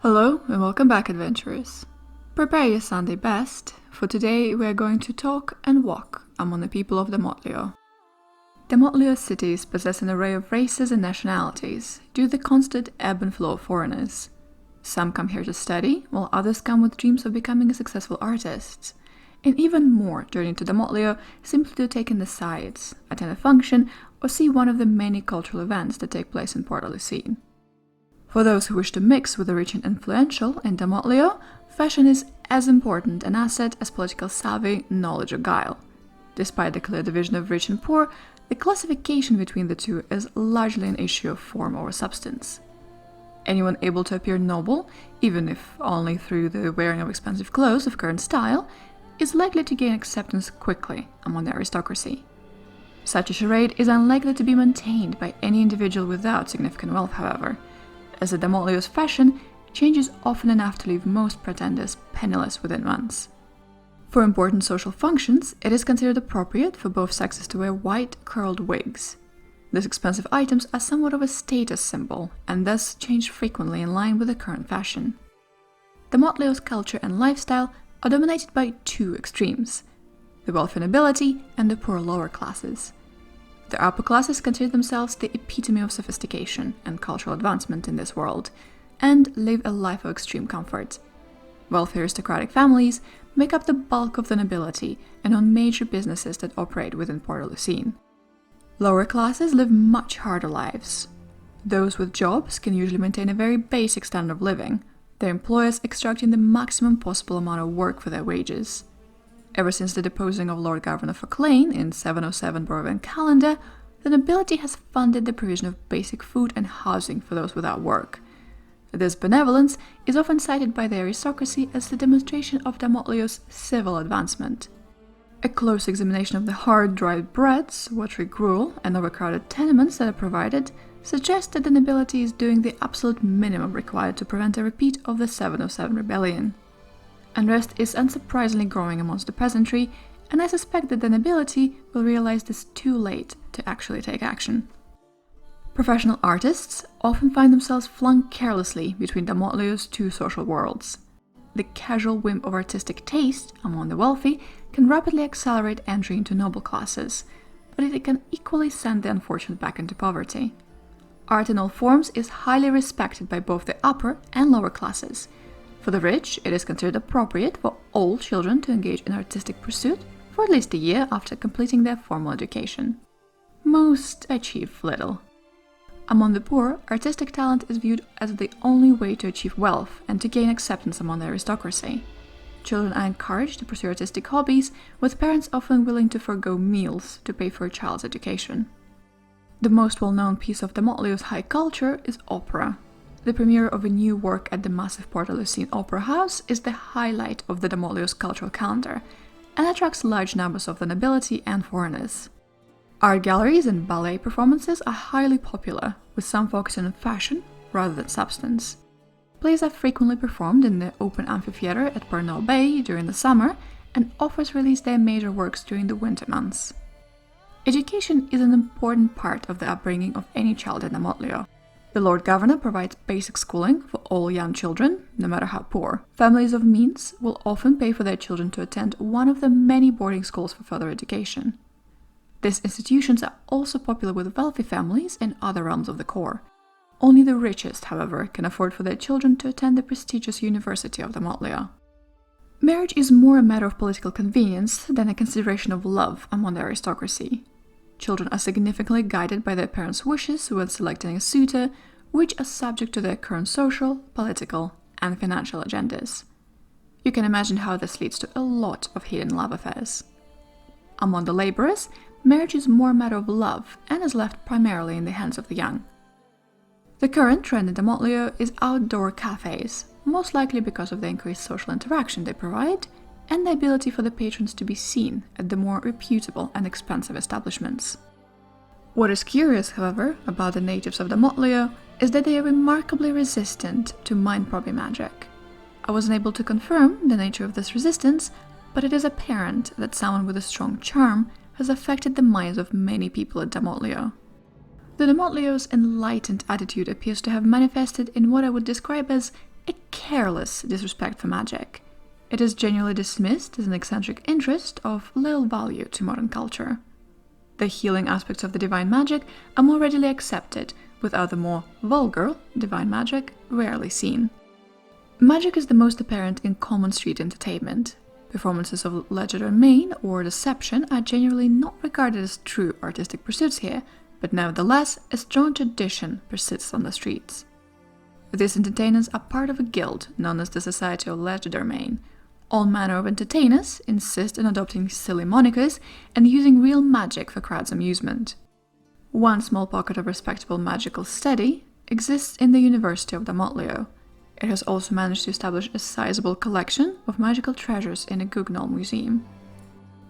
Hello and welcome back, adventurers. Prepare your Sunday best, for today we are going to talk and walk among the people of Dementlieu. Dementlieus cities possess an array of races and nationalities due to the constant ebb and flow of foreigners. Some come here to study, while others come with dreams of becoming a successful artists. And even more journey to Dementlieu simply to take in the sights, attend a function, or see one of the many cultural events that take place in Port-a-Lucine. For those who wish to mix with the rich and influential in Dementlieu, fashion is as important an asset as political savvy, knowledge, or guile. Despite the clear division of rich and poor, the classification between the two is largely an issue of form over substance. Anyone able to appear noble, even if only through the wearing of expensive clothes of current style, is likely to gain acceptance quickly among the aristocracy. Such a charade is unlikely to be maintained by any individual without significant wealth, however, as the Dementlieus fashion changes often enough to leave most pretenders penniless within months. For important social functions, it is considered appropriate for both sexes to wear white, curled wigs. These expensive items are somewhat of a status symbol, and thus change frequently in line with the current fashion. Dementlieus culture and lifestyle are dominated by two extremes: the wealthy nobility and the poor lower classes. The upper classes consider themselves the epitome of sophistication and cultural advancement in this world, and live a life of extreme comfort. Wealthy aristocratic families make up the bulk of the nobility and own major businesses that operate within Port-a-Lucine. Lower classes live much harder lives. Those with jobs can usually maintain a very basic standard of living, their employers extracting the maximum possible amount of work for their wages. Ever since the deposing of Lord Governor Fauclain in 707 Barovian calendar, the nobility has funded the provision of basic food and housing for those without work. This benevolence is often cited by the aristocracy as the demonstration of Dementlieus' civil advancement. A close examination of the hard, dried breads, watery gruel, and overcrowded tenements that are provided suggests that the nobility is doing the absolute minimum required to prevent a repeat of the 707 rebellion. Unrest is unsurprisingly growing amongst the peasantry, and I suspect that the nobility will realize this too late to actually take action. Professional artists often find themselves flung carelessly between Dementlieus' two social worlds. The casual whim of artistic taste among the wealthy can rapidly accelerate entry into noble classes, but it can equally send the unfortunate back into poverty. Art in all forms is highly respected by both the upper and lower classes. For the rich, it is considered appropriate for all children to engage in artistic pursuit for at least a year after completing their formal education. Most achieve little. Among the poor, artistic talent is viewed as the only way to achieve wealth and to gain acceptance among the aristocracy. Children are encouraged to pursue artistic hobbies, with parents often willing to forego meals to pay for a child's education. The most well-known piece of Dementlieus' high culture is opera. The premiere of a new work at the massive Port-a-Lucine Opera House is the highlight of the Dementlieus cultural calendar, and attracts large numbers of the nobility and foreigners. Art galleries and ballet performances are highly popular, with some focusing on fashion rather than substance. Plays are frequently performed in the open amphitheater at Pernod Bay during the summer, and authors release their major works during the winter months. Education is an important part of the upbringing of any child in Dementlieu. The Lord Governor provides basic schooling for all young children, no matter how poor. Families of means will often pay for their children to attend one of the many boarding schools for further education. These institutions are also popular with wealthy families in other realms of the core. Only the richest, however, can afford for their children to attend the prestigious University of Dementlieu. Marriage is more a matter of political convenience than a consideration of love among the aristocracy. Children are significantly guided by their parents' wishes when selecting a suitor, which are subject to their current social, political, and financial agendas. You can imagine how this leads to a lot of hidden love affairs. Among the laborers, marriage is more a matter of love and is left primarily in the hands of the young. The current trend in Dementlieu is outdoor cafes, most likely because of the increased social interaction they provide and the ability for the patrons to be seen at the more reputable and expensive establishments. What is curious, however, about the natives of Dementlieu is that they are remarkably resistant to mind-probing magic. I wasn't able to confirm the nature of this resistance, but it is apparent that someone with a strong charm has affected the minds of many people at Dementlieu. The Dementlieus' enlightened attitude appears to have manifested in what I would describe as a careless disrespect for magic. It is genuinely dismissed as an eccentric interest of little value to modern culture. The healing aspects of the divine magic are more readily accepted, with other more vulgar divine magic rarely seen. Magic is the most apparent in common street entertainment. Performances of legerdemain or deception are generally not regarded as true artistic pursuits here, but nevertheless a strong tradition persists on the streets. These entertainers are part of a guild known as the Society of Legerdemain. All manner of entertainers insist on adopting silly monikers and using real magic for crowds' amusement. One small pocket of respectable magical study exists in the University of Dementlieu. It has also managed to establish a sizable collection of magical treasures in a Guignol museum.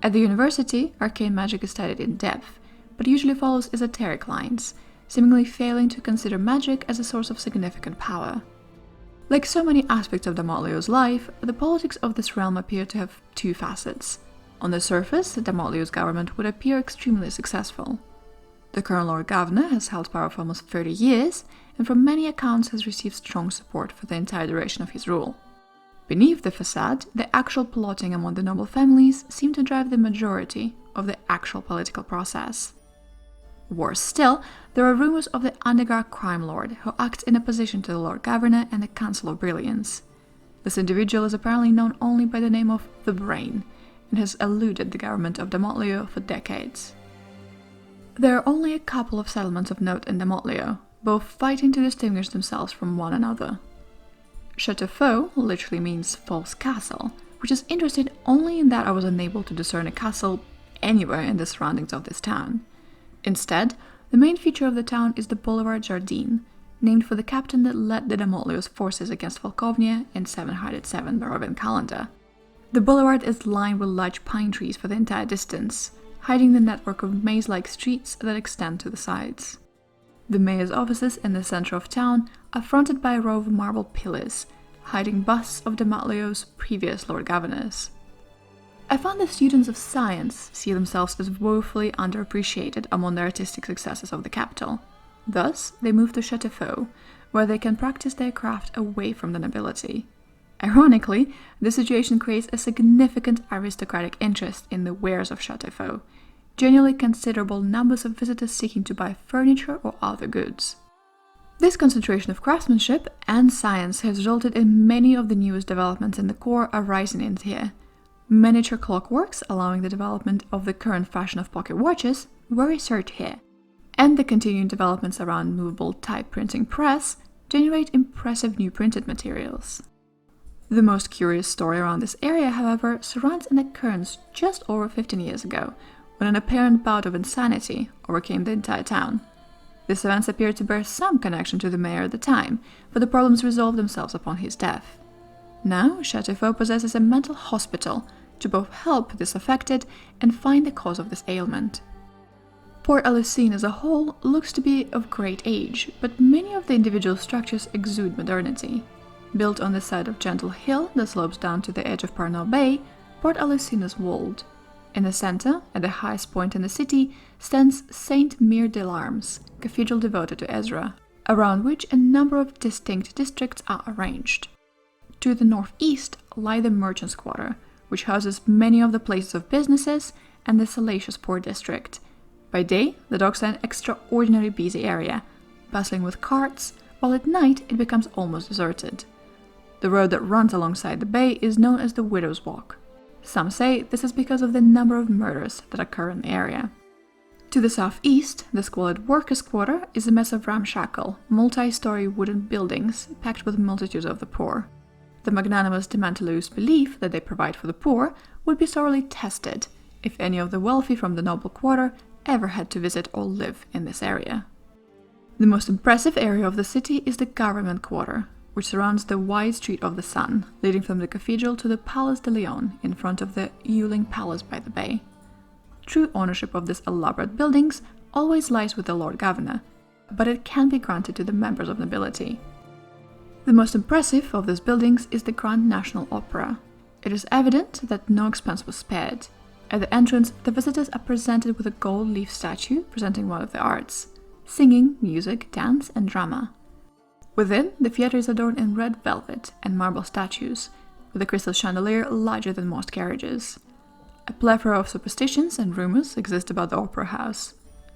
At the university, arcane magic is studied in depth, but usually follows esoteric lines, seemingly failing to consider magic as a source of significant power. Like so many aspects of Dementlieu's life, the politics of this realm appear to have two facets. On the surface, Dementlieu's government would appear extremely successful. The current Lord Governor has held power for almost 30 years, and from many accounts has received strong support for the entire duration of his rule. Beneath the facade, the actual plotting among the noble families seem to drive the majority of the actual political process. Worse still, there are rumors of the underground crime lord who acts in opposition to the Lord Governor and the Council of Brilliance. This individual is apparently known only by the name of the Brain, and has eluded the government of Dementlieu for decades. There are only a couple of settlements of note in Dementlieu, both fighting to distinguish themselves from one another. Chateau Faux literally means false castle, which is interesting only in that I was unable to discern a castle anywhere in the surroundings of this town. Instead, the main feature of the town is the Boulevard Jardin, named for the captain that led the Dementlieu's forces against Falkovnia in 707 Barovian calendar. The boulevard is lined with large pine trees for the entire distance, hiding the network of maze-like streets that extend to the sides. The mayor's offices in the center of town are fronted by a row of marble pillars, hiding busts of Dementlieu's previous Lord Governors. I found the students of science see themselves as woefully underappreciated among the artistic successes of the capital. Thus, they move to Chateau Faux, where they can practice their craft away from the nobility. Ironically, this situation creates a significant aristocratic interest in the wares of Chateau Faux, generally considerable numbers of visitors seeking to buy furniture or other goods. This concentration of craftsmanship and science has resulted in many of the newest developments in the core arising in here. Miniature clockworks, allowing the development of the current fashion of pocket watches, were researched here, and the continuing developments around movable type printing press generate impressive new printed materials. The most curious story around this area, however, surrounds an occurrence just over 15 years ago, when an apparent bout of insanity overcame the entire town. These events appear to bear some connection to the mayor at the time, but the problems resolved themselves upon his death. Now, Chateau Faux possesses a mental hospital to both help this affected and find the cause of this ailment. Port-a-Lucine as a whole looks to be of great age, but many of the individual structures exude modernity. Built on the side of gentle hill that slopes down to the edge of Parnell Bay, Port-a-Lucine is walled. In the center, at the highest point in the city, stands Saint Mere de l'Armes, cathedral devoted to Ezra, around which a number of distinct districts are arranged. To the northeast lie the Merchants' Quarter, which houses many of the places of businesses, and the Salacious Port District. By day, the docks are an extraordinarily busy area, bustling with carts, while at night it becomes almost deserted. The road that runs alongside the bay is known as the Widow's Walk. Some say this is because of the number of murders that occur in the area. To the southeast, the squalid Workers' Quarter is a mess of ramshackle, multi-story wooden buildings packed with multitudes of the poor. The magnanimous Dementlieu's belief that they provide for the poor would be sorely tested if any of the wealthy from the noble quarter ever had to visit or live in this area. The most impressive area of the city is the Government Quarter, which surrounds the wide Street of the Sun, leading from the cathedral to the Palace de Leon in front of the Yuling Palace by the bay. True ownership of these elaborate buildings always lies with the Lord Governor, but it can be granted to the members of nobility. The most impressive of these buildings is the Grand National Opera. It is evident that no expense was spared. At the entrance, the visitors are presented with a gold leaf statue presenting one of the arts: singing, music, dance, and drama. Within, the theatre is adorned in red velvet and marble statues, with a crystal chandelier larger than most carriages. A plethora of superstitions and rumors exist about the opera house.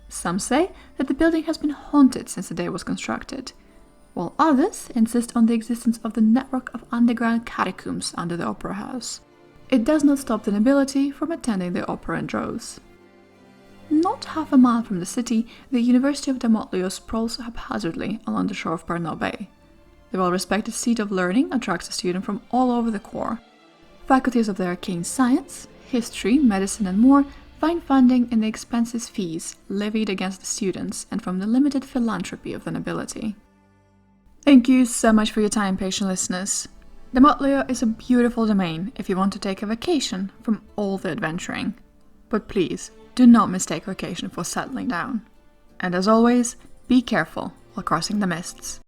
Some say that the building has been haunted since the day it was constructed, while others insist on the existence of the network of underground catacombs under the opera house. It does not stop the nobility from attending the opera in droves. Not half a mile from the city, the University of Dementlieu sprawls haphazardly along the shore of Pernod Bay. The well-respected seat of learning attracts a student from all over the core. Faculties of the arcane science, history, medicine and more find funding in the expensive fees levied against the students and from the limited philanthropy of the nobility. Thank you so much for your time, patient listeners. Dementlieu is a beautiful domain if you want to take a vacation from all the adventuring. But please, do not mistake vacation for settling down. And as always, be careful while crossing the mists.